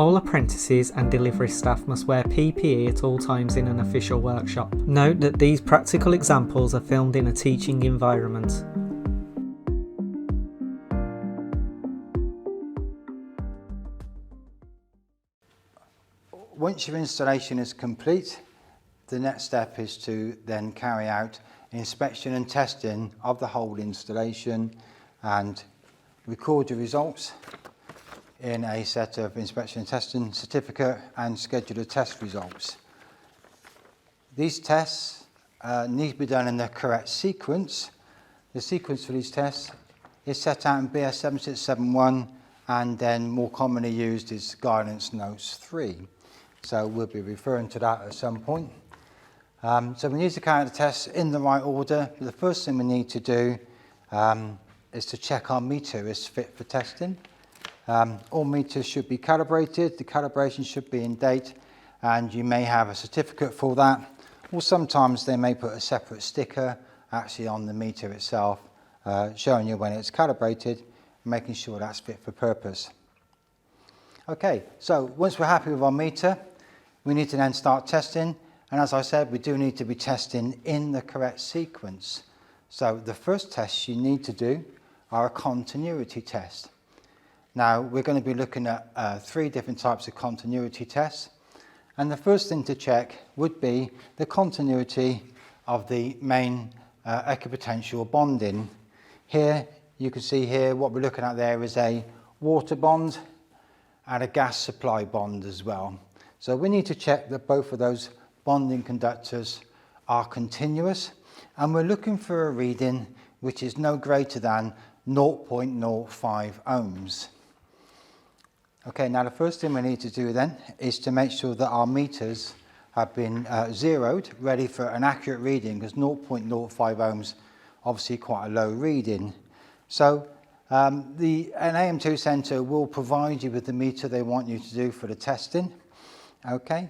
All apprentices and delivery staff must wear PPE at all times in an official workshop. Note that these practical examples are filmed in a teaching environment. Once your installation is complete, the next step is to then carry out inspection and testing of the whole installation and record your results in a set of inspection and testing certificate and schedule of test results. These tests need to be done in the correct sequence. The sequence for these tests is set out in BS 7671 and then more commonly used is Guidance Notes 3. So we'll be referring to that at some point. So we need to carry out the tests in the right order. The first thing we need to do is to check our meter is fit for testing. All meters should be calibrated, the calibration should be in date, and you may have a certificate for that, or sometimes they may put a separate sticker actually on the meter itself, showing you when it's calibrated, making sure that's fit for purpose. Okay, so once we're happy with our meter, we need to then start testing, and as I said, we do need to be testing in the correct sequence. So the first tests you need to do are a continuity test. Now we're going to be looking at 3 different types of continuity tests, and the first thing to check would be the continuity of the main equipotential bonding. Here you can see here what we're looking at there is a water bond and a gas supply bond as well. So we need to check that both of those bonding conductors are continuous, and we're looking for a reading which is no greater than 0.05 ohms. Okay, now the first thing we need to do then is to make sure that our meters have been zeroed, ready for an accurate reading, because 0.05 ohms obviously quite a low reading. So an AM2 centre will provide you with the meter they want you to do for the testing. Okay,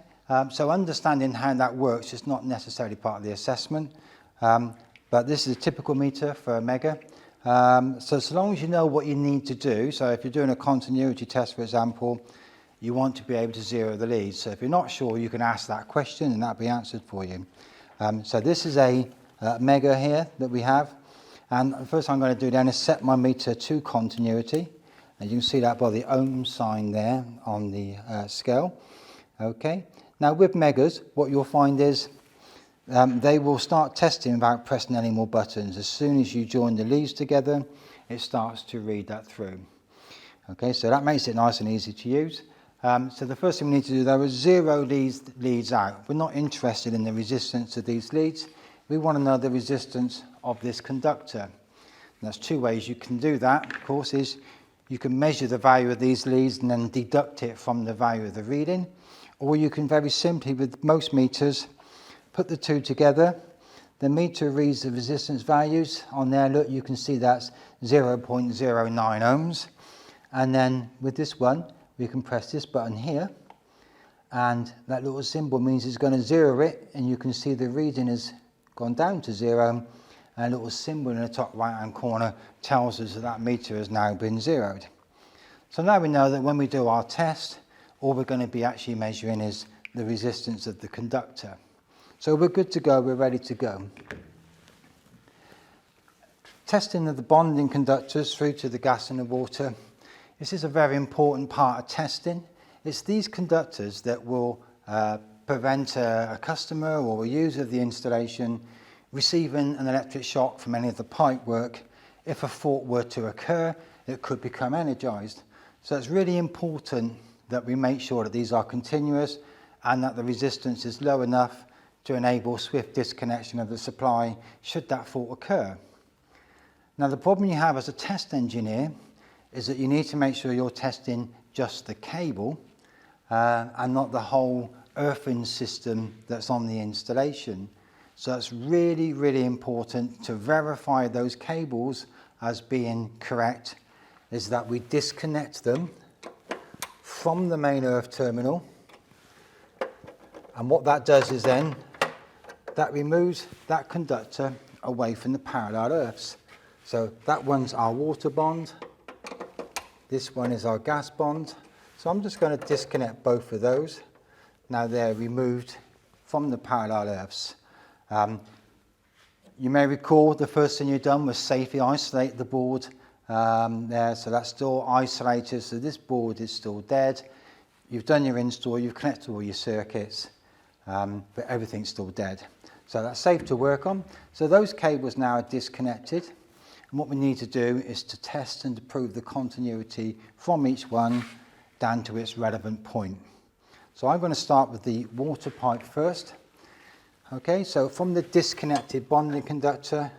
so understanding how that works is not necessarily part of the assessment, but this is a typical meter for a mega. So long as you know what you need to do, so if you're doing a continuity test, for example, you want to be able to zero the leads. So if you're not sure, you can ask that question and that'll be answered for you. So this is a mega here that we have, and the first thing I'm going to do then is set my meter to continuity, and you can see that by the ohm sign there on the scale. Okay, now with megas, what you'll find is they will start testing without pressing any more buttons. As soon as you join the leads together, it starts to read that through. Okay, so that makes it nice and easy to use. So the first thing we need to do though is zero these leads out. We're not interested in the resistance of these leads. We want to know the resistance of this conductor. And there's 2 ways you can do that, of course, is you can measure the value of these leads and then deduct it from the value of the reading. Or you can very simply, with most meters, put the 2 together. The meter reads the resistance values. On there, look, you can see that's 0.09 ohms. And then with this one, we can press this button here. And that little symbol means it's going to zero it. And you can see the reading has gone down to 0. And a little symbol in the top right-hand corner tells us that that meter has now been zeroed. So now we know that when we do our test, all we're going to be actually measuring is the resistance of the conductor. So we're good to go, we're ready to go. Testing of the bonding conductors through to the gas and the water. This is a very important part of testing. It's these conductors that will prevent a customer or a user of the installation receiving an electric shock from any of the pipe work. If a fault were to occur, it could become energised. So it's really important that we make sure that these are continuous and that the resistance is low enough to enable swift disconnection of the supply should that fault occur. Now the problem you have as a test engineer is that you need to make sure you're testing just the cable and not the whole earthing system that's on the installation. So it's really, really important to verify those cables as being correct, is that we disconnect them from the main earth terminal, and what that does is then that removes that conductor away from the parallel earths. So that one's our water bond, this one is our gas bond. So I'm just going to disconnect both of those. Now they're removed from the parallel earths. You may recall the first thing you've done was safely isolate the board there, so that's still isolated, so this board is still dead. You've done your install, you've connected all your circuits, but everything's still dead. So that's safe to work on. So those cables now are disconnected, and what we need to do is to test and to prove the continuity from each one down to its relevant point. So I'm going to start with the water pipe first. Okay, so from the disconnected bonding conductor,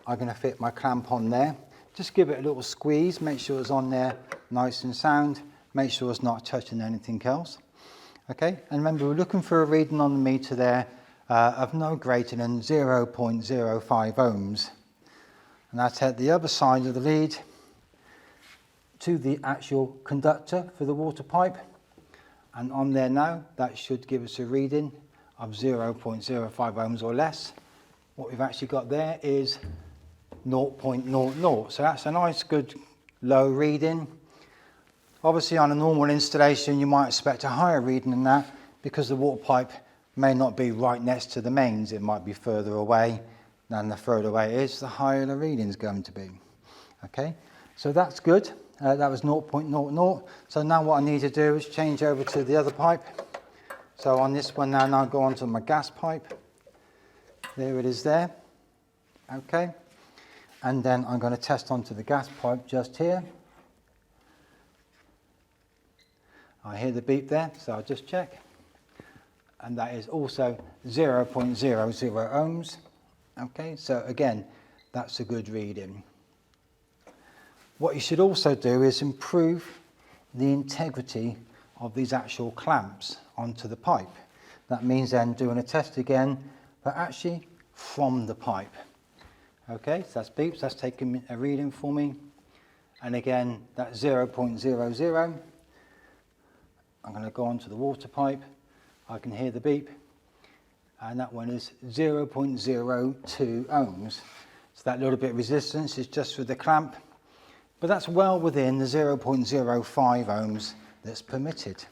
I'm going to fit my clamp on there. Just give it a little squeeze, make sure it's on there nice and sound, make sure it's not touching anything else. Okay, and remember we're looking for a reading on the meter there of no greater than 0.05 ohms. And that's at the other side of the lead to the actual conductor for the water pipe. And on there now, that should give us a reading of 0.05 ohms or less. What we've actually got there is 0.00. So that's a nice good low reading. Obviously on a normal installation you might expect a higher reading than that because the water pipe may not be right next to the mains. It might be further away, and the further away it is, the higher the reading is going to be. Okay, so that's good. That was 0.00. So now what I need to do is change over to the other pipe. So on this one now I'll go on to my gas pipe. There it is there. Okay, and then I'm going to test onto the gas pipe just here. I hear the beep there, so I'll just check. And that is also 0.00 ohms. Okay, so again, that's a good reading. What you should also do is improve the integrity of these actual clamps onto the pipe. That means then doing a test again, but actually from the pipe. Okay, so that's beeps, that's taking a reading for me. And again, that's 0.00. I'm going to go on to the water pipe. I can hear the beep. And that one is 0.02 ohms. So that little bit of resistance is just for the clamp. But that's well within the 0.05 ohms that's permitted.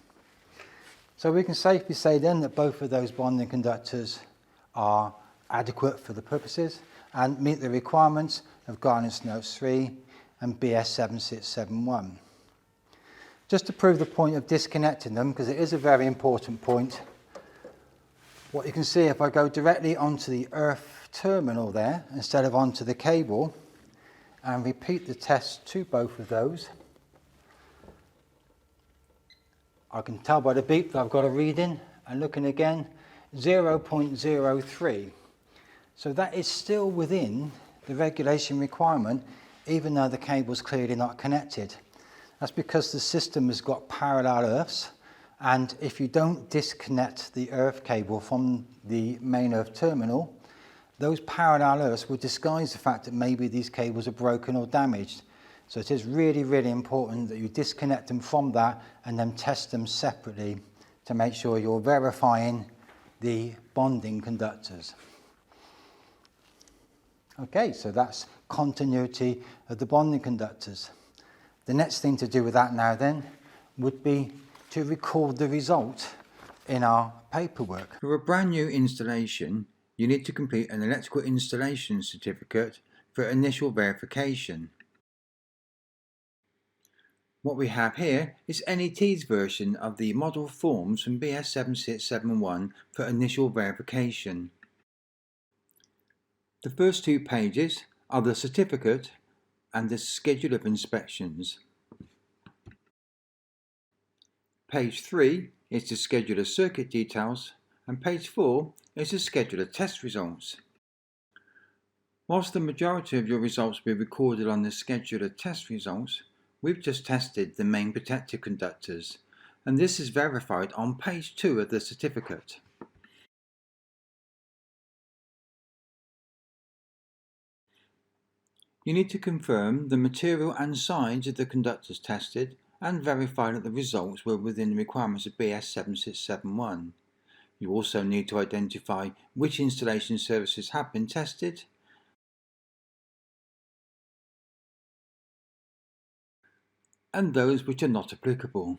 So we can safely say then that both of those bonding conductors are adequate for the purposes and meet the requirements of Guidance Notes 3 and BS 7671. Just to prove the point of disconnecting them, because it is a very important point, what you can see if I go directly onto the earth terminal there instead of onto the cable and repeat the test to both of those, I can tell by the beep that I've got a reading, and looking again, 0.03. So that is still within the regulation requirement, even though the cable's clearly not connected. That's because the system has got parallel earths, and if you don't disconnect the earth cable from the main earth terminal, those parallel earths will disguise the fact that maybe these cables are broken or damaged. So it is really, really important that you disconnect them from that and then test them separately to make sure you're verifying the bonding conductors. Okay, so that's continuity of the bonding conductors. The next thing to do with that now then would be to record the result in our paperwork. For a brand new installation, you need to complete an electrical installation certificate for initial verification. What we have here is NET's version of the model forms from BS 7671 for initial verification. The first two pages are the certificate and the schedule of inspections. Page 3 is the schedule of circuit details, and page 4 is the schedule of test results. Whilst the majority of your results will be recorded on the schedule of test results, we've just tested the main protective conductors, and this is verified on page 2 of the certificate. You need to confirm the material and size of the conductors tested and verify that the results were within the requirements of BS 7671. You also need to identify which installation services have been tested and those which are not applicable.